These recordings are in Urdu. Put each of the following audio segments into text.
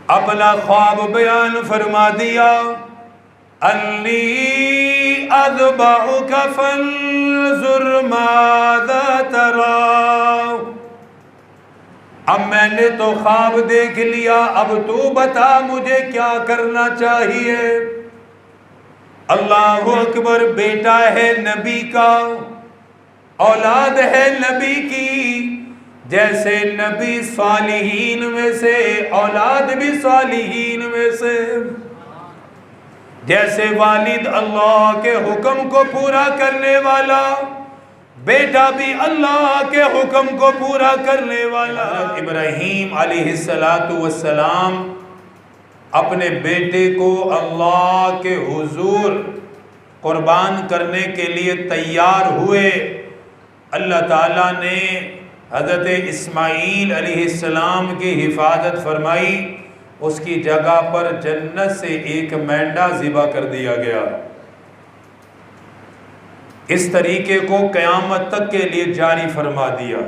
اپنا خواب بیان فرما دیا، انی اذبحک فانظر ماذا تری، اب میں نے تو خواب دیکھ لیا، اب تو بتا مجھے کیا کرنا چاہیے۔ اللہ اکبر، بیٹا ہے نبی کا، اولاد ہے نبی کی، جیسے نبی صالحین میں سے، اولاد بھی صالحین میں سے، جیسے والد اللہ کے حکم کو پورا کرنے والا، بیٹا بھی اللہ کے حکم کو پورا کرنے والا۔ ابراہیم علیہ السلام اپنے بیٹے کو اللہ کے حضور قربان کرنے کے لیے تیار ہوئے۔ اللہ تعالیٰ نے حضرت اسماعیل علیہ السلام کی حفاظت فرمائی، اس کی جگہ پر جنت سے ایک مینڈا ذبح کر دیا گیا۔ اس طریقے کو قیامت تک کے لیے جاری فرما دیا۔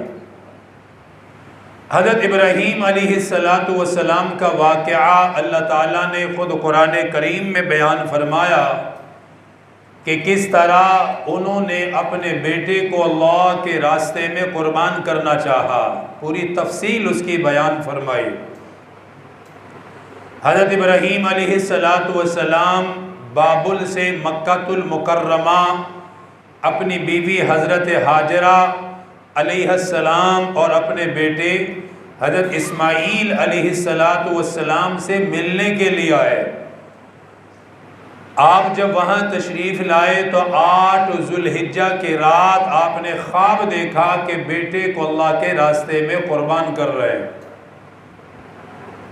حضرت ابراہیم علیہ السلام کا واقعہ اللہ تعالیٰ نے خود قرآن کریم میں بیان فرمایا کہ کس طرح انہوں نے اپنے بیٹے کو اللہ کے راستے میں قربان کرنا چاہا، پوری تفصیل اس کی بیان فرمائی۔ حضرت ابراہیم علیہ السلام بابل سے مکہ المکرمہ اپنی بیوی حضرت ہاجرہ علیہ السلام اور اپنے بیٹے حضرت اسماعیل علیہ السلام سے ملنے کے لیے آئے۔ آپ جب وہاں تشریف لائے تو 8 ذوالحجہ کی رات آپ نے خواب دیکھا کہ بیٹے کو اللہ کے راستے میں قربان کر رہے ہیں۔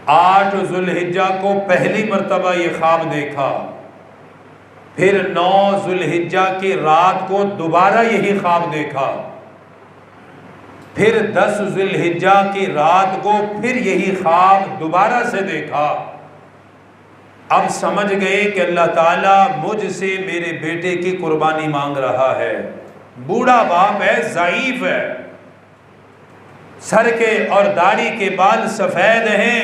8 ذوالحجہ کو پہلی مرتبہ یہ خواب دیکھا، پھر 9 ذوالحجہ کی رات کو دوبارہ یہی خواب دیکھا، پھر 10 ذوالحجہ کی رات کو پھر یہی خواب دوبارہ سے دیکھا۔ اب سمجھ گئے کہ اللہ تعالیٰ مجھ سے میرے بیٹے کی قربانی مانگ رہا ہے۔ بوڑھا باپ ہے، ضعیف ہے، سر کے اور داڑھی کے بال سفید ہیں،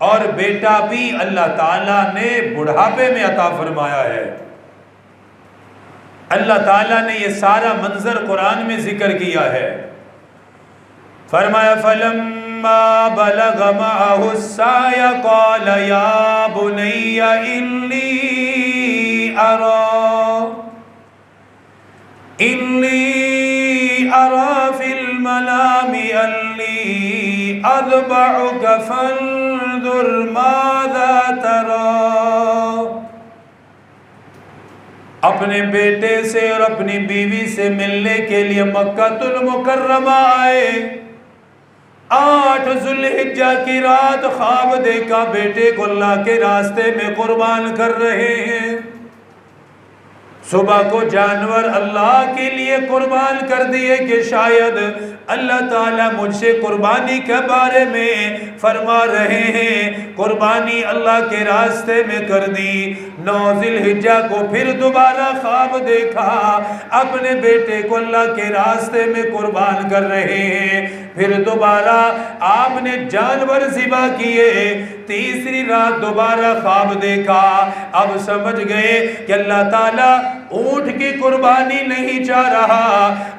اور بیٹا بھی اللہ تعالیٰ نے بڑھاپے میں عطا فرمایا ہے۔ اللہ تعالیٰ نے یہ سارا منظر قرآن میں ذکر کیا ہے۔ فرمایا فَلَمَّا بَلَغَ مَعَهُ السَّعْيَ قَالَ يَا بُنَيَّ إِنِّي أَرَى فِي الْمَنَامِ أَنِّي أَذْبَحُكَ فَانظُرْ مَاذَا تَرَى۔ اپنے بیٹے سے اور اپنی بیوی سے ملنے کے لیے مکہ المکرمہ آئے۔ 8 ذوالحجہ کی رات خواب دیکھا، بیٹے کو اللہ کے راستے میں قربان کر رہے ہیں۔ صبح کو جانور اللہ کے لیے قربان کر دیے کہ شاید اللہ تعالیٰ مجھ سے قربانی کے بارے میں فرما رہے ہیں، قربانی اللہ کے راستے میں کر دی۔ 9 ذوالحجہ کو پھر دوبارہ خواب دیکھا، اپنے بیٹے کو اللہ کے راستے میں قربان کر رہے ہیں۔ پھر دوبارہ آپ نے جانور ذبح کیے، تیسری رات دوبارہ خواب دیکھا۔ اب سمجھ گئے کہ اللہ تعالیٰ اونٹ کی قربانی نہیں چاہ رہا،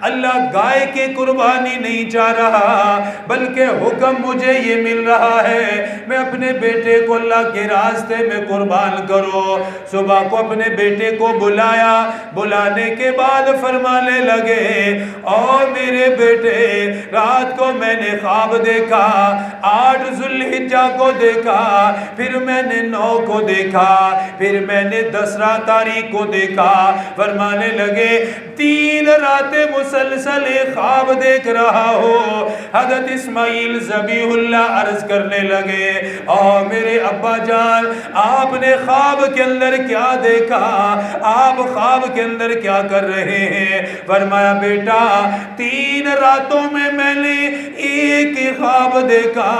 اللہ گائے کی قربانی نہیں چاہ رہا، بلکہ حکم مجھے یہ مل رہا ہے میں اپنے بیٹے کو اللہ کے راستے میں قربان کرو۔ صبح کو اپنے بیٹے کو بلایا، بلانے کے بعد فرمانے لگے، اور میرے بیٹے رات کو میں نے خواب دیکھا، 8 ذوالحجہ کو دیکھا، پھر میں نے 9 کو دیکھا، پھر میں نے 10 تاریخ کو دیکھا۔ فرمانے لگے 3 راتیں مسلسل خواب دیکھ رہا ہو۔ حضرت اسماعیل ذبیح اللہ عرض کرنے لگے، اور میرے ابا جان آپ نے خواب کے اندر کیا دیکھا، آپ خواب کے اندر کیا کر رہے ہیں؟ فرمایا بیٹا 3 راتوں میں نے ایک ہی خواب دیکھا،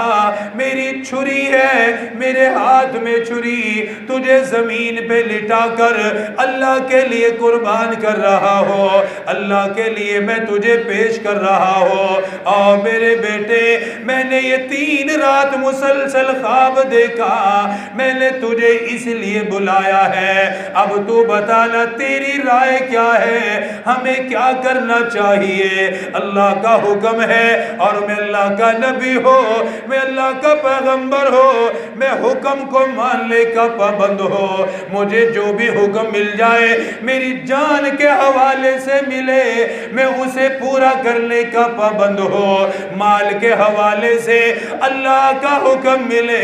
میری چھری ہے، میرے ہاتھ میں چھری، تجھے زمین پہ لٹا کر اللہ کے لیے لیے قربان کر رہا ہو، اللہ کے لیے میں تجھے پیش کر رہا ہوں۔ اور میرے بیٹے، میں نے یہ 3 رات مسلسل خواب دیکھا، میں نے تجھے اس لیے بلایا ہے، اب تو بتانا تیری رائے کیا ہے، ہمیں کیا کرنا چاہیے؟ اللہ کا حکم ہے اور میں اللہ کا نبی ہو، میں اللہ کا پیغمبر ہو، میں حکم کو ماننے کا پابند ہو، مجھے جو بھی حکم مل جائے میری جان کے حوالے سے ملے میں اسے پورا کرنے کا پابند ہو، مال کے حوالے سے اللہ کا حکم ملے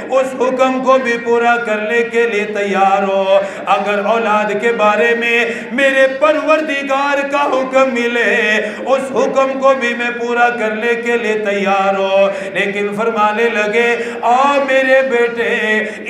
اس حکم کو بھی پورا کرنے کے لیے تیار ہو، اگر اولاد کے بارے میں میرے پروردگار کا حکم ملے اس حکم کو بھی میں پورا کرنے کے لیے تیار ہو۔ لیکن فرمانے لگے آ میرے بیٹے،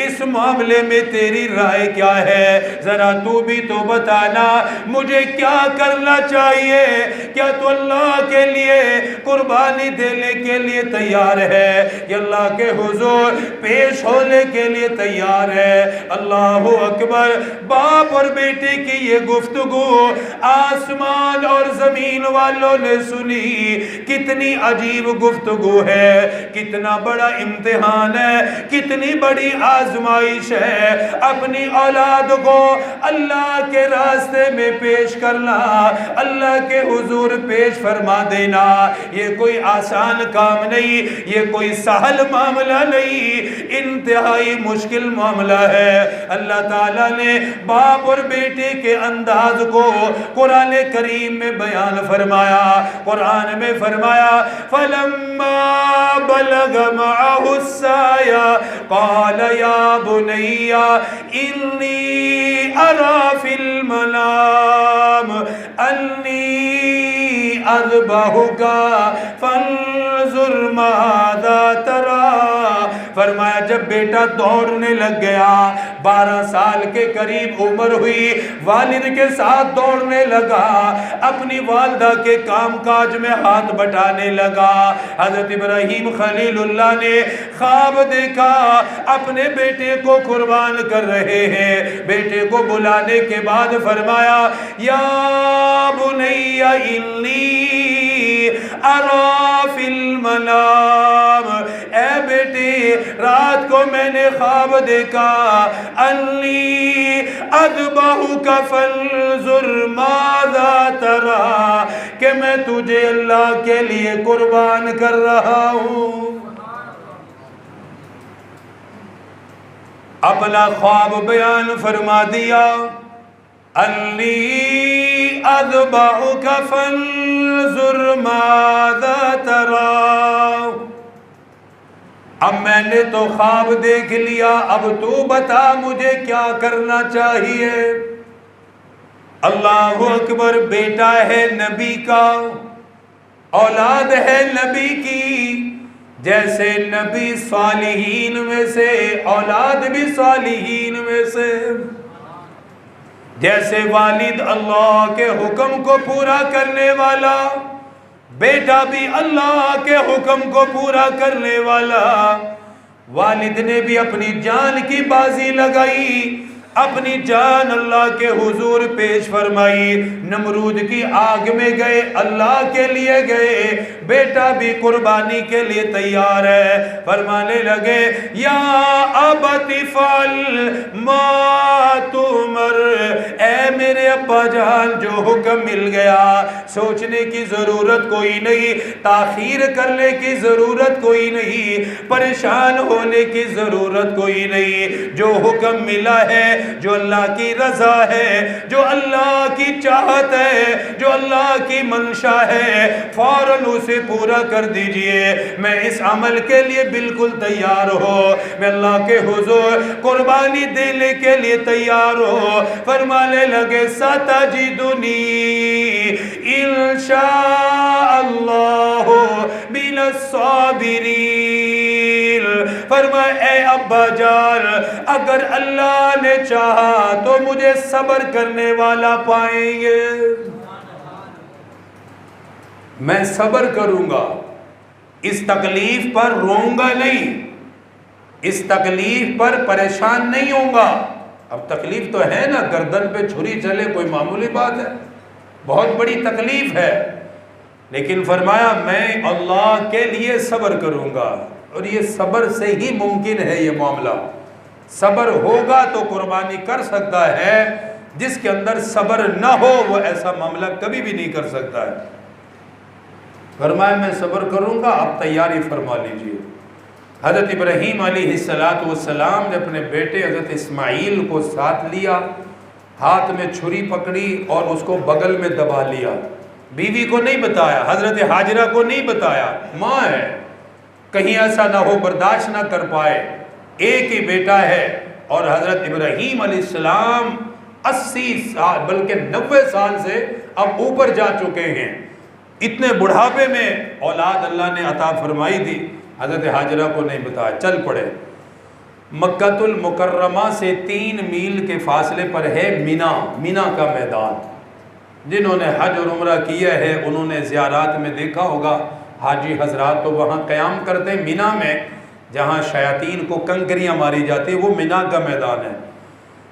اس معاملے میں تیری رائے کیا ہے؟ ذرا تو بھی تو بتانا مجھے کیا کرنا چاہیے؟ کیا تو اللہ کے لیے قربانی دینے کے لیے تیار ہے یا اللہ کے حضور پیش ہونے کے لیے تیار ہے؟ اللہ اکبر! باپ اور بیٹے کی یہ گفتگو آسمان اور زمین والوں نے سنی، کتنی عجیب گفتگو ہے، کتنا بڑا امتحان ہے، کتنی بڑی آزمائش ہے، اپنی اولاد کو اللہ کے راستے میں پیش کرنا، اللہ کے حضور پیش فرما دینا، یہ کوئی آسان کام نہیں، یہ کوئی سہل معاملہ نہیں، انتہائی مشکل معاملہ ہے۔ اللہ تعالیٰ نے باپ اور بیٹے کے انداز کو قرآن کریم میں بیان فرمایا، قرآن میں فرمایا فَلَمَّا بَلَغَ مَعَهُ السَّعْيَ قَالَ يَا بُنَيَّ إِنِّي أَرَى فِي الْمَنَامِ أَنِّي أَذْبَحُكَ فَانظُرْ مَاذَا تَرَىٰ۔ فرمایا جب بیٹا دوڑنے لگ گیا، 12 سال کے قریب عمر ہوئی، والد کے ساتھ دوڑنے لگا، اپنی والدہ کے کام کاج میں ہاتھ بٹانے لگا، حضرت ابراہیم خلیل اللہ نے خواب دیکھا اپنے بیٹے کو قربان کر رہے ہیں، بیٹے کو بلانے کے بعد فرمایا یا بنی انی اری فی المنام، اے بیٹے رات کو میں نے خواب دیکھا، انی اذبحک فانظر ماذا تری، کہ میں تجھے اللہ کے لیے قربان کر رہا ہوں۔ اپنا خواب بیان فرما دیا، انی اذبحک فانظر ماذا تری، اب میں نے تو خواب دیکھ لیا، اب تو بتا مجھے کیا کرنا چاہیے؟ اللہ اکبر! بیٹا ہے نبی کا، اولاد ہے نبی کی، جیسے نبی صالحین میں سے، اولاد بھی صالحین میں سے، جیسے والد اللہ کے حکم کو پورا کرنے والا، بیٹا بھی اللہ کے حکم کو پورا کرنے والا۔ والد نے بھی اپنی جان کی بازی لگائی، اپنی جان اللہ کے حضور پیش فرمائی، نمرود کی آگ میں گئے، اللہ کے لیے گئے، بیٹا بھی قربانی کے لیے تیار ہے، فرمانے لگے یا ابت افعل ما تؤمر، اے میرے ابا جان جو حکم مل گیا، سوچنے کی ضرورت کوئی نہیں، تاخیر کرنے کی ضرورت کوئی نہیں، پریشان ہونے کی ضرورت کوئی نہیں، جو حکم ملا ہے، جو اللہ کی رضا ہے، جو اللہ کی چاہت ہے، جو اللہ کی منشا ہے، فوراً اسے پورا کر دیجئے، میں اس عمل کے لیے بالکل تیار ہوں، میں اللہ کے حضور قربانی دینے کے لیے تیار ہوں۔ فرمانے لگے ستجدنی انشاء اللہ من الصابرین، فرمائے اے ابا جان اگر اللہ نے چاہا تو مجھے صبر کرنے والا پائیں گے، میں صبر کروں گا، اس تکلیف پر روؤں گا نہیں، اس تکلیف پر پریشان نہیں ہوں گا، اب تکلیف تو ہے نا، گردن پہ چھری چلے کوئی معمولی بات ہے، بہت بڑی تکلیف ہے، لیکن فرمایا میں اللہ کے لیے صبر کروں گا، اور یہ صبر سے ہی ممکن ہے یہ معاملہ۔ صبر ہوگا تو قربانی کر سکتا ہے، جس کے اندر صبر نہ ہو وہ ایسا معاملہ کبھی بھی نہیں کر سکتا ہے۔ فرمایا میں صبر کروں گا، آپ تیاری فرما لیجئے۔ حضرت ابراہیم علیہ السلام نے اپنے بیٹے حضرت اسماعیل کو ساتھ لیا، ہاتھ میں چھری پکڑی اور اس کو بغل میں دبا لیا۔ بیوی کو نہیں بتایا، حضرت حاجرہ کو نہیں بتایا، ماں ہے، کہیں ایسا نہ ہو برداشت نہ کر پائے، ایک ہی بیٹا ہے، اور حضرت ابراہیم علیہ السلام 80 سال بلکہ 90 سال سے اب اوپر جا چکے ہیں، اتنے بڑھاپے میں اولاد اللہ نے عطا فرمائی تھی، حضرت حاجرہ کو نہیں بتایا، چل پڑے۔ مکہ المکرمہ سے 3 میل کے فاصلے پر ہے مینا کا میدان۔ جنہوں نے حج اور عمرہ کیا ہے انہوں نے زیارات میں دیکھا ہوگا، حاجی حضرات تو وہاں قیام کرتے ہیں مینا میں، جہاں شیاطین کو کنکریاں ماری جاتی ہیں، وہ مینا کا میدان ہے۔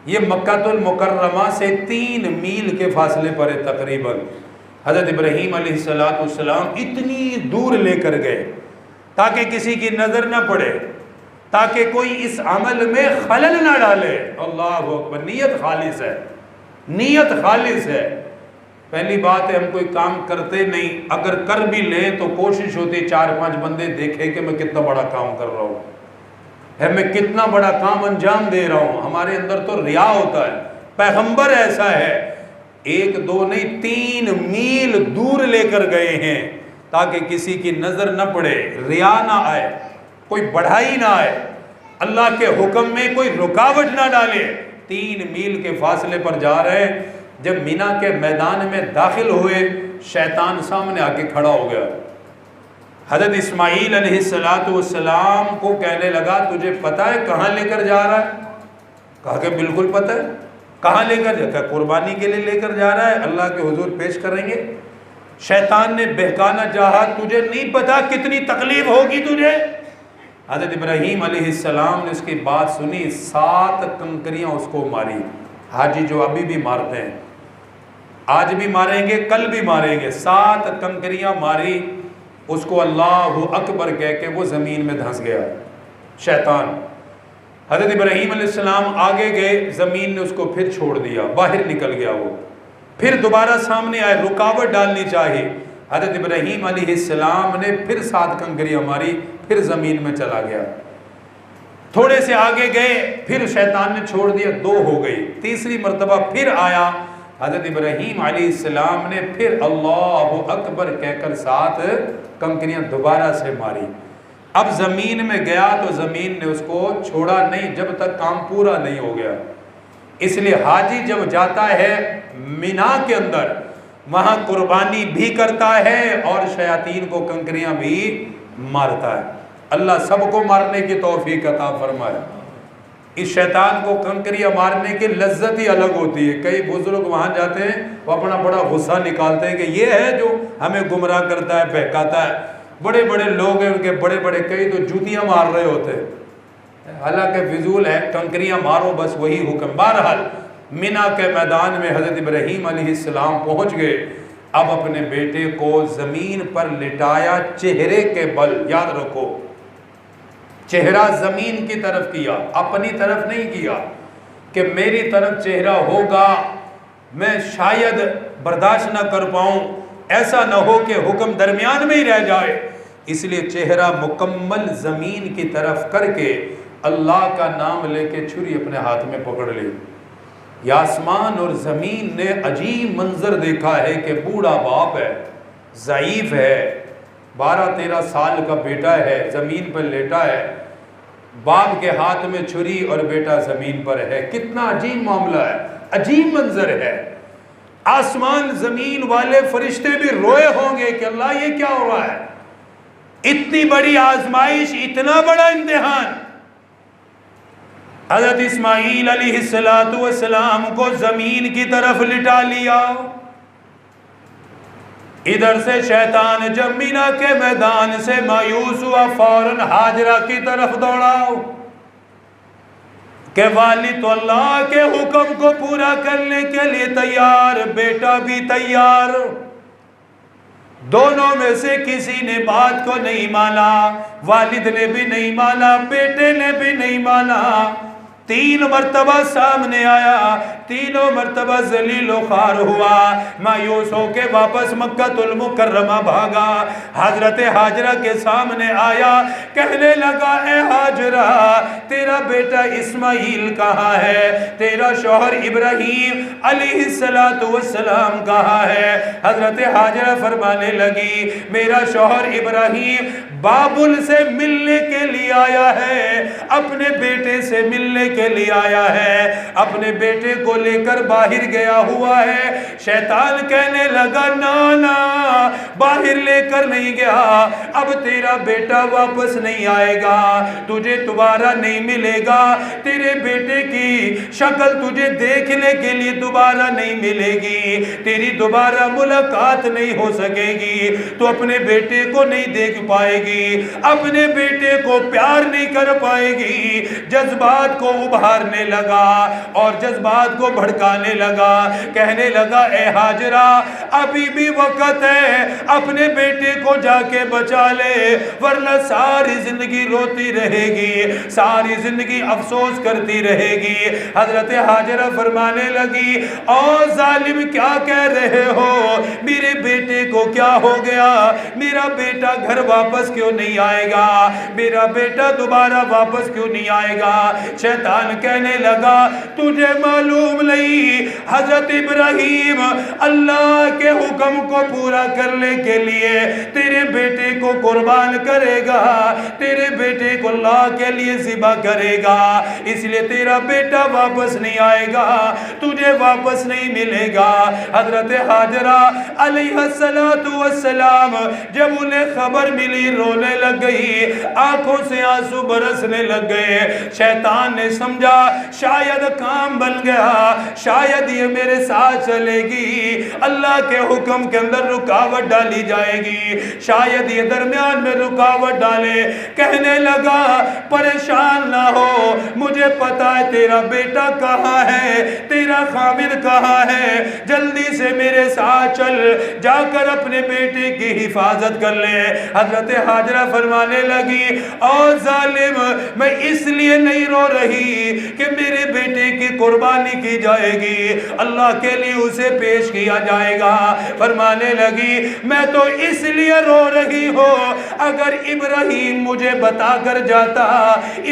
یہ مکہ المکرمہ سے 3 میل کے فاصلے پر ہے تقریباً۔ حضرت ابراہیم علیہ السلام اتنی دور لے کر گئے تاکہ کسی کی نظر نہ پڑے، تاکہ کوئی اس عمل میں خلل نہ ڈالے۔ اللہ اکبر، نیت خالص ہے، نیت خالص ہے۔ پہلی بات ہے ہم کوئی کام کرتے نہیں، اگر کر بھی لیں تو کوشش ہوتی 4-5 بندے دیکھیں کہ میں کتنا بڑا کام کر رہا ہوں، میں کتنا بڑا کام انجام دے رہا ہوں۔ ہمارے اندر تو ریا ہوتا ہے۔ پیغمبر ایسا ہے، 1 2 نہیں 3 میل دور لے کر گئے ہیں تاکہ کسی کی نظر نہ پڑے، ریا نہ آئے، کوئی بڑھائی نہ آئے، اللہ کے حکم میں کوئی رکاوٹ نہ ڈالے۔ 3 میل کے فاصلے پر جا رہے ہیں، جب مینا کے میدان میں داخل ہوئے شیطان سامنے آ کے کھڑا ہو گیا۔ حضرت اسماعیل علیہ السلام کو کہنے لگا تجھے پتہ ہے کہاں لے کر جا رہا ہے؟ کہا کہ بالکل پتہ ہے۔ کہاں لے کر جاتا ہے؟ قربانی کے لیے لے کر جا رہا ہے، اللہ کے حضور پیش کریں گے۔ شیطان نے بہکانا چاہا، تجھے نہیں پتا کتنی تکلیف ہوگی تجھے۔ حضرت ابراہیم علیہ السلام نے اس کی بات سنی، 7 کنکریاں اس کو ماری۔ حاجی جو ابھی بھی مارتے ہیں، آج بھی ماریں گے کل بھی ماریں گے، 7 کنکریاں ماری اس کو، اللہ اکبر کہہ کے وہ زمین میں دھنس گیا شیطان۔ حضرت ابراہیم علیہ السلام آگے گئے، زمین نے اس کو پھر چھوڑ دیا، باہر نکل گیا وہ، پھر دوبارہ سامنے آئے، رکاوٹ ڈالنی چاہیے، حضرت ابراہیم علیہ السلام نے پھر 7 کنکریاں ماری، پھر زمین میں چلا گیا۔ تھوڑے سے آگے گئے، پھر شیطان نے چھوڑ دیا، 2 ہو گئی، تیسری مرتبہ پھر آیا، حضرت ابراہیم علیہ السلام نے پھر اللہ اکبر کہہ کر 7 کنکریاں دوبارہ سے ماری۔ اب زمین میں گیا تو زمین نے اس کو چھوڑا نہیں جب تک کام پورا نہیں ہو گیا۔ اس لیے حاجی جب جاتا ہے مینا کے اندر، وہاں قربانی بھی کرتا ہے اور شیاطین کو کنکریاں بھی مارتا ہے۔ اللہ سب کو مارنے کی توفیق عطا فرمائے۔ اس شیطان کو کنکریاں مارنے کی لذت ہی الگ ہوتی ہے۔ کئی بزرگ وہاں جاتے ہیں، وہ اپنا بڑا غصہ نکالتے ہیں کہ یہ ہے جو ہمیں گمراہ کرتا ہے، بہکاتا ہے۔ بڑے بڑے لوگ ہیں، ان کے بڑے بڑے کئی تو جوتیاں مار رہے ہوتے ہیں، حالانکہ فضول ہے، کنکریاں مارو بس وہی حکم۔ بہرحال مینا کے میدان میں حضرت ابراہیم علیہ السلام پہنچ گئے، اب اپنے بیٹے کو زمین پر لٹایا، چہرے کے بل، یاد رکھو چہرہ زمین کی طرف کیا، اپنی طرف نہیں کیا کہ میری طرف چہرہ ہوگا میں شاید برداشت نہ کر پاؤں، ایسا نہ ہو کہ حکم درمیان میں ہی رہ جائے، اس لیے چہرہ مکمل زمین کی طرف کر کے اللہ کا نام لے کے چھری اپنے ہاتھ میں پکڑ لی۔ یا آسمان اور زمین نے عجیب منظر دیکھا ہے کہ بوڑھا باپ ہے، ضعیف ہے، 12-13 سال کا بیٹا ہے، زمین پر لیٹا ہے، باپ کے ہاتھ میں چھری اور بیٹا زمین پر ہے۔ کتنا عجیب معاملہ ہے، عجیب منظر ہے۔ آسمان زمین والے فرشتے بھی روئے ہوں گے کہ اللہ یہ کیا ہو رہا ہے، اتنی بڑی آزمائش، اتنا بڑا امتحان۔ حضرت اسماعیل علیہ السلام کو زمین کی طرف لٹا لیا، ادھر سے شیطان جب مینا کے میدان سے مایوس ہوا، فوراً ہاجرہ کی طرف دوڑا۔ کہ والد تو اللہ کے حکم کو پورا کرنے کے لیے تیار، بیٹا بھی تیار، دونوں میں سے کسی نے بات کو نہیں مانا، والد نے بھی نہیں مانا، بیٹے نے بھی نہیں مانا، 3 مرتبہ سامنے آیا، تینوں مرتبہ ذلیل و خوار ہوا، مایوس ہو کے واپس مکہ المکرمہ بھاگا، حضرت حاجرہ کے سامنے آیا، کہنے لگا اے حاجرہ تیرا بیٹا اسماعیل کہاں ہے، تیرا شوہر ابراہیم علیہ السلام کہاں ہے؟ حضرت حاجرہ فرمانے لگی میرا شوہر ابراہیم بابل سے ملنے کے لیے آیا ہے، اپنے بیٹے سے ملنے کے لیے آیا ہے، اپنے بیٹے کو لے کر باہر گیا ہوا ہے۔ شیطان کہنے لگا نانا باہر لے کر نہیں گیا، اب تیرا بیٹا واپس نہیں آئے گا، تجھے دوبارہ نہیں ملے گا، تیرے بیٹے کی شکل تجھے دیکھنے کے لیے دوبارہ نہیں ملے گی، تیری دوبارہ ملاقات نہیں ہو سکے گی، تو اپنے بیٹے کو نہیں دیکھ پائے گی، اپنے بیٹے کو پیار نہیں کر پائے گی۔ جذبات کو ابھارنے لگا اور جذبات کو بھڑکانے لگا، کہنے لگا اے حاجرہ ابھی بھی وقت ہے، اپنے بیٹے کو جا کے بچا لے، ورنہ ساری زندگی روتی رہے گی، ساری زندگی افسوس کرتی رہے گی۔ حضرت حاجرہ فرمانے لگی او ظالم کیا کہہ رہے ہو، میرے بیٹے کو کیا ہو گیا، میرا بیٹا گھر واپس کیوں نہیں آئے گا، میرا بیٹا دوبارہ واپس کیوں نہیں آئے گا؟ شیطان کہنے لگا تجھے معلوم نہیں حضرت ابراہیم اللہ کے حکم کو پورا کرنے کے لیے تیرے بیٹے کو قربان کرے گا، تیرے بیٹے کو اللہ کے لیے ذبح کرے گا، اس لیے تیرا بیٹا واپس نہیں آئے گا، تجھے واپس نہیں ملے گا۔ حضرت حاجرہ علیہ السلام جب انہیں خبر ملی رونے لگ گئی، آنکھوں سے آنسو برسنے لگ گئے۔ شیطان نے سمجھا شاید کام بن گیا، شاید یہ میرے ساتھ چلے گی، اللہ کے حکم کے اندر رکاوٹ ڈالی جائے گی، شاید یہ درمیان میں رکاوٹ ڈالے۔ کہنے لگا پریشان نہ ہو، مجھے پتا ہے تیرا بیٹا کہاں ہے، تیرا خامد کہاں ہے، جلدی سے میرے ساتھ چل، جا کر اپنے بیٹے کی حفاظت کر لے۔ حضرت حاجرہ فرمانے لگی او ظالم میں اس لیے نہیں رو رہی کہ میرے بیٹے کی قربانی کی جائے گی، اللہ کے لیے اسے پیش کیا جائے گا۔ فرمانے لگی میں تو اس لیے رو رہی ہوں، اگر ابراہیم مجھے بتا کر جاتا،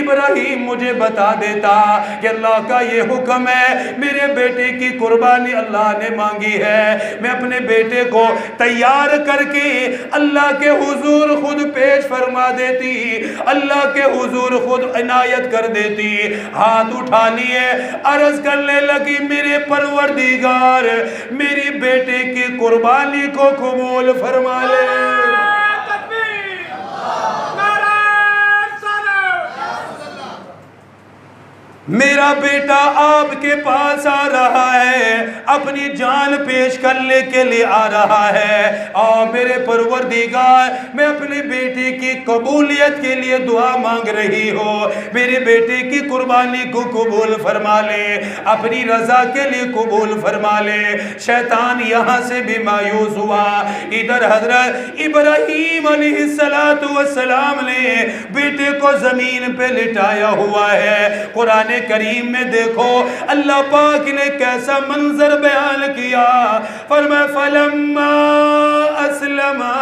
ابراہیم مجھے بتا دیتا کہ اللہ کا یہ حکم ہے، میرے بیٹے کی قربانی اللہ نے مانگی ہے، میں اپنے بیٹے کو تیار کر کے اللہ کے حضور خود پیش فرما دیتی، اللہ کے حضور خود عنایت کر دیتی۔ ہاتھ اٹھا لیے عرض کرنے لگی میرے پروردگار میری بیٹے کی قربانی کو قبول فرما لے۔ میرا بیٹا آپ کے پاس آ رہا ہے، اپنی جان پیش کرنے کے لیے آ رہا ہے، اور میرے پروردگار میں اپنے بیٹے کی قبولیت کے لیے دعا مانگ رہی ہوں، میرے بیٹے کی قربانی کو قبول فرما لے، اپنی رضا کے لیے قبول فرما لے۔ شیطان یہاں سے بھی مایوس ہوا، ادھر حضرت ابراہیم علیہ السلام نے بیٹے کو زمین پہ لٹایا ہوا ہے۔ قرآن کریم میں دیکھو اللہ پاک نے کیسا منظر بیان کیا، فرمایا فَلَمَّا أَسْلَمَا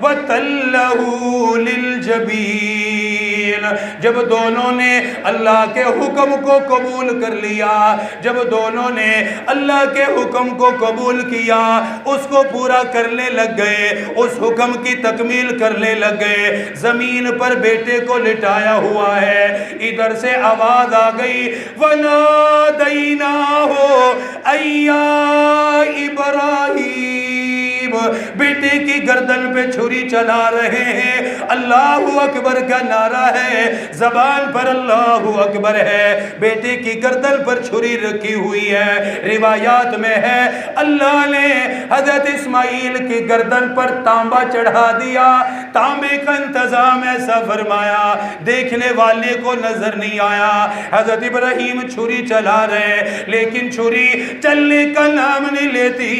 وَتَلَّهُ لِلْجَبِينِ، جب دونوں نے اللہ کے حکم کو قبول کر لیا، جب دونوں نے اللہ کے حکم کو قبول کیا، اس کو پورا کرنے لگ گئے، اس حکم کی تکمیل کرنے لگ گئے، زمین پر بیٹے کو لٹایا ہوا ہے، ادھر سے آواز آ گئی وَنَادَيْنَاهُ أَيَّا إِبْرَاهِيمُ بیٹے کی گردن پہ چھری چلا رہے ہیں، اللہ اکبر کا نعرہ ہے، زبان پر اللہ اکبر ہے، بیٹے کی گردن پر چھری رکھی ہوئی ہے۔ روایات میں ہے اللہ نے حضرت اسماعیل کی گردن پر تانبا چڑھا دیا، تانبے کا انتظام ایسا فرمایا دیکھنے والے کو نظر نہیں آیا۔ حضرت ابراہیم چھری چلا رہے لیکن چھری چلنے کا نام نہیں لیتی،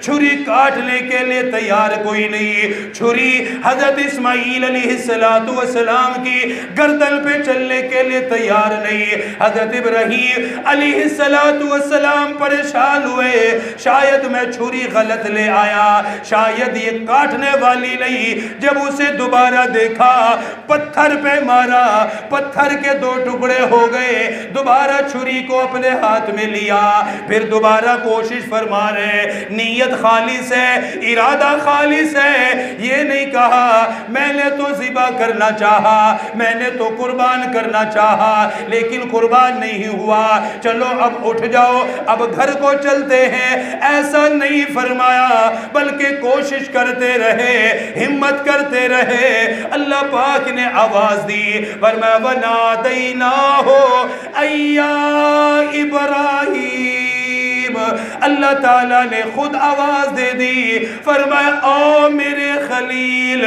چھری کاٹنے کے لیے تیار کوئی نہیں۔ چھری حضرت اسماعیل علیہ السلام کی گردن پہ چلنے کے لیے تیار نہیں۔ حضرت ابراہیم علیہ السلام پریشان ہوئے، شاید میں چھری غلط لے آیا، شاید یہ کاٹنے والی نہیں۔ جب اسے دوبارہ دیکھا پتھر پہ مارا، پتھر کے 2 ٹکڑے ہو گئے، دوبارہ چھری کو اپنے ہاتھ میں لیا، پھر دوبارہ کوشش فرما رہے، نیت خالص ہے، ارادہ خالص ہے، یہ نہیں کہا میں نے تو ذبح کرنا چاہا، میں نے تو قربان کرنا چاہا لیکن قربان نہیں ہوا، چلو اب اٹھ جاؤ اب گھر کو چلتے ہیں، ایسا نہیں فرمایا بلکہ کوشش کرتے رہے، ہمت کرتے رہے۔ اللہ پاک نے آواز دی، فرمایا وَنَادَيْنَاهُ اَيَّا إِبْرَاهِيمُ، اللہ تعالیٰ نے خود آواز دے دی، فرمایا او میرے خلیل،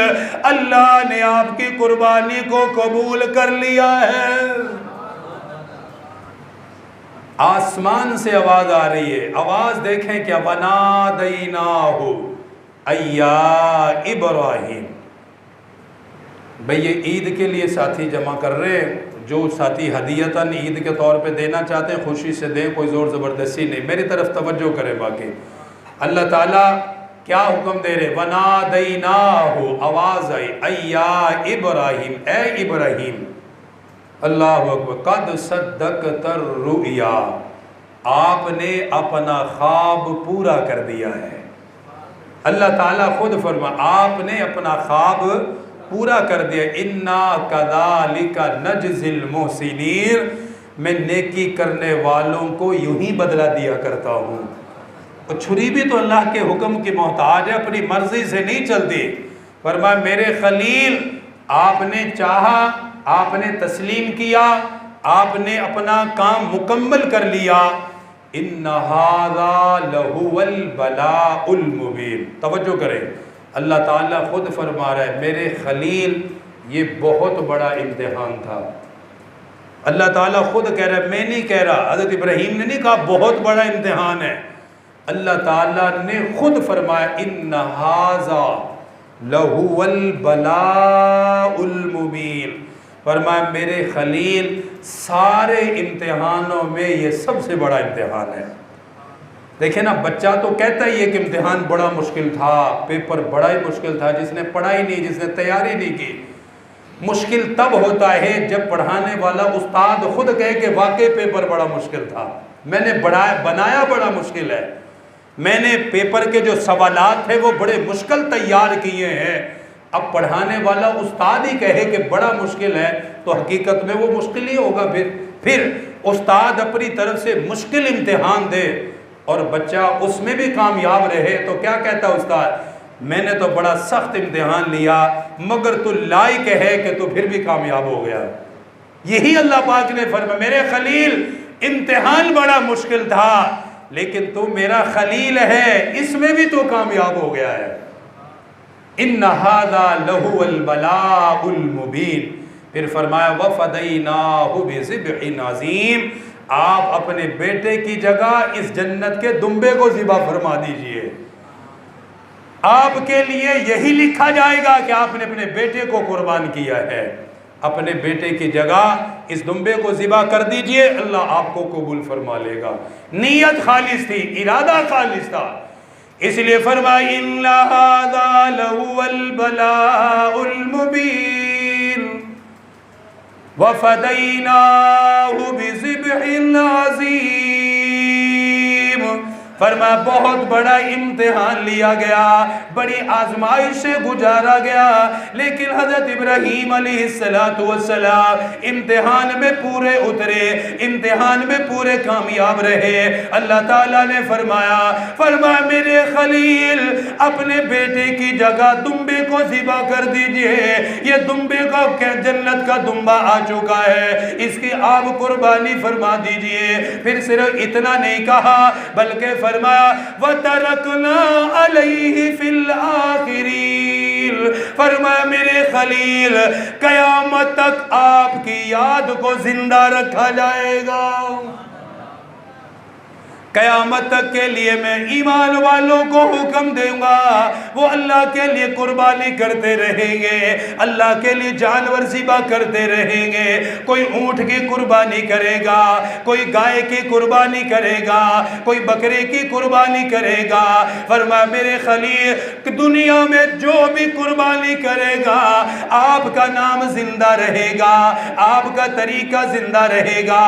اللہ نے آپ کی قربانی کو قبول کر لیا ہے۔ آسمان سے آواز آ رہی ہے، آواز دیکھیں کیا، وَنَادَيْنَاهُ اَيَّا إِبْرَاهِيمُ۔ بھئی یہ عید کے لیے ساتھی جمع کر رہے ہیں، جو ساتھی ہدیتاً عید کے طور پہ دینا چاہتے ہیں خوشی سے دیں، کوئی زور زبردستی نہیں، میری طرف توجہ کریں۔ باقی اللہ تعالیٰ کیا حکم دے رہے، وَنَادَيْنَاهُ، آواز آئی، اَيَّا إِبْرَاهِيمُ، اے ابراہیم، اللہ اکبر، قَدْ صَدَّقْتَ الرُّؤْيَا، آپ نے اپنا خواب پورا کر دیا ہے۔ اللہ تعالیٰ خود فرما آپ نے اپنا خواب پورا کر دیا، اِنَّا كَذَلِكَ نَجْزِي الْمُحْسِنِينَ، میں نیکی کرنے والوں کو یوں ہی بدلہ دیا کرتا ہوں۔ اور چھری بھی تو اللہ کے حکم کی محتاج ہے، اپنی مرضی سے نہیں چلتی۔ فرمایا میرے خلیل، آپ نے چاہا، آپ نے تسلیم کیا، آپ نے اپنا کام مکمل کر لیا۔ إِنَّ هَذَا لَهُوَ الْبَلَاءُ الْمُبِينُ، توجہ کریں، اللہ تعالیٰ خود فرما رہا ہے میرے خلیل یہ بہت بڑا امتحان تھا۔ اللہ تعالیٰ خود کہہ رہا ہے، میں نہیں کہہ رہا، حضرت ابراہیم نے نہیں کہا بہت بڑا امتحان ہے، اللہ تعالیٰ نے خود فرمایا إِنَّ هَذَا لَهُوَ الْبَلَاءُ الْمُبِينُ، فرمایا میرے خلیل سارے امتحانوں میں یہ سب سے بڑا امتحان ہے۔ دیکھیں نا، بچہ تو کہتا ہی ہے کہ امتحان بڑا مشکل تھا، پیپر بڑا ہی مشکل تھا، جس نے پڑھائی نہیں، جس نے تیاری نہیں کی۔ مشکل تب ہوتا ہے جب پڑھانے والا استاد خود کہے کہ واقعی پیپر بڑا مشکل تھا، میں نے بنایا بڑا مشکل ہے، میں نے پیپر کے جو سوالات تھے وہ بڑے مشکل تیار کیے ہیں۔ اب پڑھانے والا استاد ہی کہے کہ بڑا مشکل ہے تو حقیقت میں وہ مشکل ہی ہوگا۔ پھر استاد اپنی طرف سے مشکل امتحان دے اور بچہ اس میں بھی کامیاب رہے تو کیا کہتا استاد، میں نے تو بڑا سخت امتحان لیا مگر تو لائق ہے کہ تو پھر بھی کامیاب ہو گیا۔ یہی اللہ پاک نے فرمایا میرے خلیل امتحان بڑا مشکل تھا لیکن تو میرا خلیل ہے، اس میں بھی تو کامیاب ہو گیا ہے۔ إِنَّ هَذَا لَهُوَ الْبَلَاءُ الْمُبِينُ، پھر فرمایا وَفَدَيْنَاهُ بِذِبْحٍ عَظِيمٍ، آپ اپنے بیٹے کی جگہ اس جنت کے دمبے کو ذبح فرما دیجئے۔ آپ کے لیے یہی لکھا جائے گا کہ آپ نے اپنے بیٹے کو قربان کیا ہے، اپنے بیٹے کی جگہ اس دمبے کو ذبح کر دیجئے، اللہ آپ کو قبول فرما لے گا۔ نیت خالص تھی، ارادہ خالص تھا، اس لیے فرمایا إِنَّ هَذَا لَهُوَ الْبَلَاءُ الْمُبِينُ وَفَدَيْنَاهُ بِذِبْحٍ عَظِيمٍ، فرمایا بہت بڑا امتحان لیا گیا، بڑی آزمائش سے گزارا گیا، لیکن حضرت ابراہیم علیہ السلام امتحان میں پورے اترے، امتحان میں پورے کامیاب رہے۔ اللہ تعالیٰ نے فرمایا میرے خلیل اپنے بیٹے کی جگہ دمبے کو ذبح کر دیجئے، یہ دمبے کا جنت کا دمبا آ چکا ہے، اس کی آپ قربانی فرما دیجئے۔ پھر صرف اتنا نہیں کہا بلکہ فرمایا وَتَرَكْنَا عَلَيْهِ فِي الْآخِرِينَ، فرمایا میرے خلیل قیامت تک آپ کی یاد کو زندہ رکھا جائے گا، قیامت تک کے لیے میں ایمان والوں کو حکم دوں گا وہ اللہ کے لیے قربانی کرتے رہیں گے، اللہ کے لیے جانور ذبح کرتے رہیں گے، کوئی اونٹ کی قربانی کرے گا، کوئی گائے کی قربانی کرے گا، کوئی بکرے کی قربانی کرے گا۔ فرمایا میرے خلیل دنیا میں جو بھی قربانی کرے گا آپ کا نام زندہ رہے گا، آپ کا طریقہ زندہ رہے گا،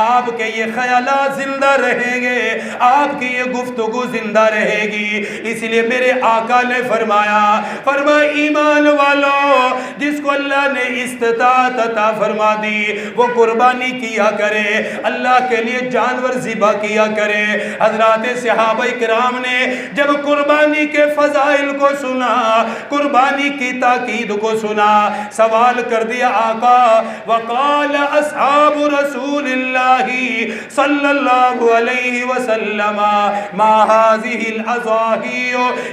آپ کے یہ خیالات زندہ رہیں گے، آپ کی یہ گفتگو زندہ رہے گی۔ اس لیے میرے آقا نے فرمایا ایمان والو جس کو اللہ نے استطاعت عطا فرما دی وہ قربانی کیا کرے، اللہ کے لیے جانور ذبح کیا کرے۔ حضرات صحابہ کرام نے جب قربانی کے فضائل کو سنا، قربانی کی تاکید کو سنا، سوال کر دیا آقا وقال اصحاب رسول اللہ صلی اللہ علیہ وسلم ما هذه الاضاحی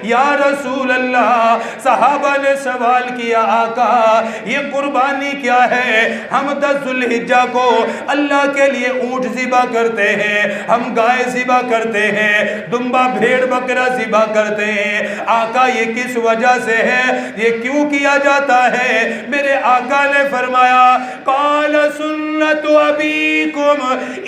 یا رسول اللہ۔ صحابہ نے سوال کیا آقا یہ قربانی کیا ہے؟ ہم 10 ذو الحجہ کو اللہ کے لیے اونٹ ذبح کرتے ہیں، ہم گائے ذبح کرتے ہیں، دمبا بھیڑ بکرا ذبح کرتے ہیں، آقا یہ کس وجہ سے ہے، یہ کیوں کیا جاتا ہے؟ میرے آقا نے فرمایا قال سنت ابیکم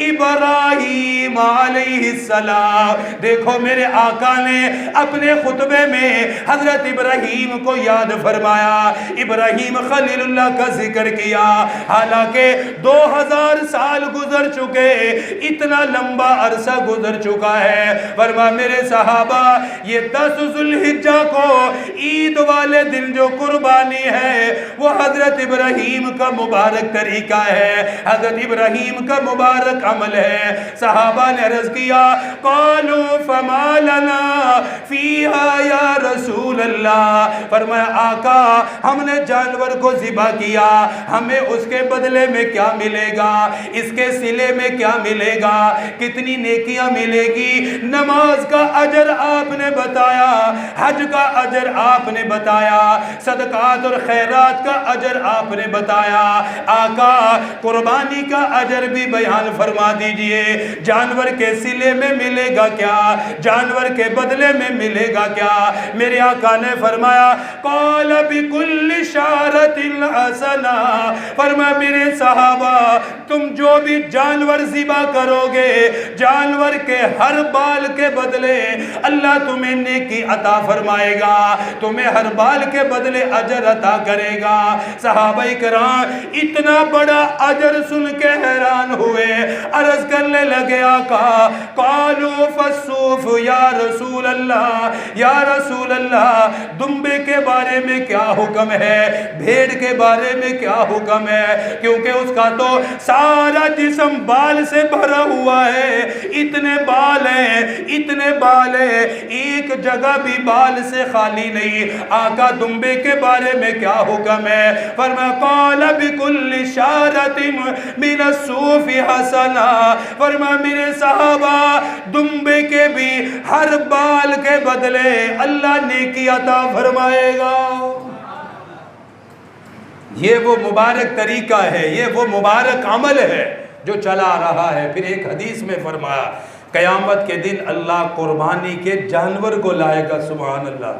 ابراہیم علیہ السلام۔ دیکھو میرے آقا نے اپنے خطبے میں حضرت ابراہیم کو یاد فرمایا، ابراہیم خلیل اللہ کا ذکر کیا، حالانکہ 2000 سال گزر چکے، اتنا لمبا عرصہ گزر چکا ہے۔ فرمایا میرے صحابہ یہ 10 ذو الحجہ کو عید والے دن جو قربانی ہے وہ حضرت ابراہیم کا مبارک طریقہ ہے، حضرت ابراہیم کا مبارک عمل ہے۔ صحابہ نے عرض کیا قالوا فما لنا فیہا یا رسول اللہ۔ فرمایا آقا ہم نے جانور کو ذبح کیا، ہمیں اس کے بدلے میں کیا ملے گا، اس کے صلے میں کیا ملے گا، کتنی نیکیاں ملے گی؟ نماز کا اجر آپ نے بتایا، حج کا اجر آپ نے بتایا، صدقات اور خیرات کا اجر آپ نے بتایا، آقا قربانی کا اجر بھی بیان فرما دیجئے، جانور کے صلے میں ملے گا کیا، جانور کے بدلے میں ملے گا کیا؟ میرے آقا نے فرمایا قال بكل شارۃ حسنہ۔ فرمایا میرے صحابہ تم جو بھی جانور ذبح کرو گے جانور کے ہر بال کے بدلے اللہ تمہیں نیکی عطا فرمائے گا، تمہیں ہر بال کے بدلے اجر عطا کرے گا۔ صحابہ کرام اتنا بڑا اجر سن کے حیران ہوئے، عرض کرنے لگے آقا قالوا فالصوف یا رسول اللہ، یا رسول اللہ دمبے کے بارے میں کیا حکم ہے، بھیڑ کے بارے میں کیا حکم ہے؟ کیونکہ اس کا تو سارا جسم بال سے بھرا ہوا ہے، اتنے بال ہیں، اتنے بال ہیں، ایک جگہ بھی بال سے خالی نہیں۔ آقا دمبے کے بارے میں کیا حکم ہے؟ فرمایا قال بكل شارۃ من الصوف حسنہ۔ فرمایا میرے صحابہ دمبے کے بھی ہر بال کے بدلے اللہ نیکی عطا فرمائے گا۔ یہ وہ مبارک طریقہ ہے، یہ وہ مبارک عمل ہے جو چلا رہا ہے۔ پھر ایک حدیث میں فرمایا قیامت کے دن اللہ قربانی کے جانور کو لائے گا، سبحان اللہ،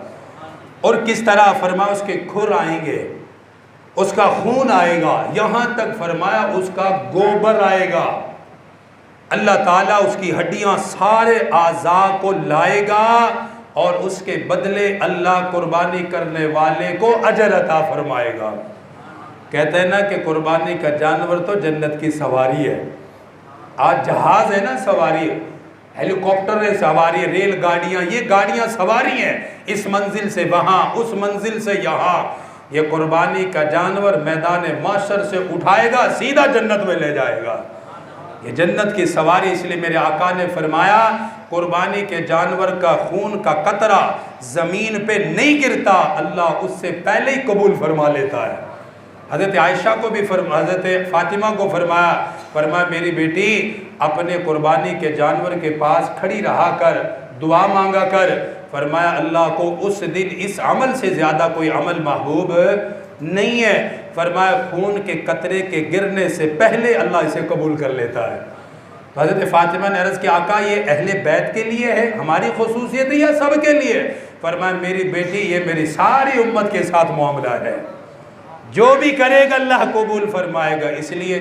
اور کس طرح؟ فرمایا اس کے کھر آئیں گے، اس کا خون آئے گا، یہاں تک فرمایا اس کا گوبر آئے گا، اللہ تعالیٰ اس کی ہڈیاں سارے اعضاء کو لائے گا اور اس کے بدلے اللہ قربانی کرنے والے کو اجر عطا فرمائے گا۔ کہتے ہیں نا کہ قربانی کا جانور تو جنت کی سواری ہے، آج جہاز ہے نا سواری، ہیلی کاپٹر سواری، ریل گاڑیاں، یہ گاڑیاں سواری ہیں، اس منزل سے وہاں، اس منزل سے یہاں۔ یہ قربانی کا جانور میدان محشر سے اٹھائے گا، سیدھا جنت میں لے جائے گا۔ یہ جنت کی سواری، اس لیے میرے آقا نے فرمایا قربانی کے جانور کا خون کا قطرہ زمین پہ نہیں گرتا، اللہ اس سے پہلے ہی قبول فرما لیتا ہے۔ حضرت عائشہ کو بھی حضرت فاطمہ کو فرمایا میری بیٹی اپنے قربانی کے جانور کے پاس کھڑی رہا کر، دعا مانگا کر۔ فرمایا اللہ کو اس دن اس عمل سے زیادہ کوئی عمل محبوب نہیں ہے۔ فرمایا خون کے قطرے کے گرنے سے پہلے اللہ اسے قبول کر لیتا ہے۔ حضرت فاطمہ نے عرض کیا آقا یہ اہل بیت کے لیے ہے، ہماری خصوصیت ہے یا سب کے لیے؟ فرمایا میری بیٹی یہ میری ساری امت کے ساتھ معاملہ ہے، جو بھی کرے گا اللہ قبول فرمائے گا۔ اس لیے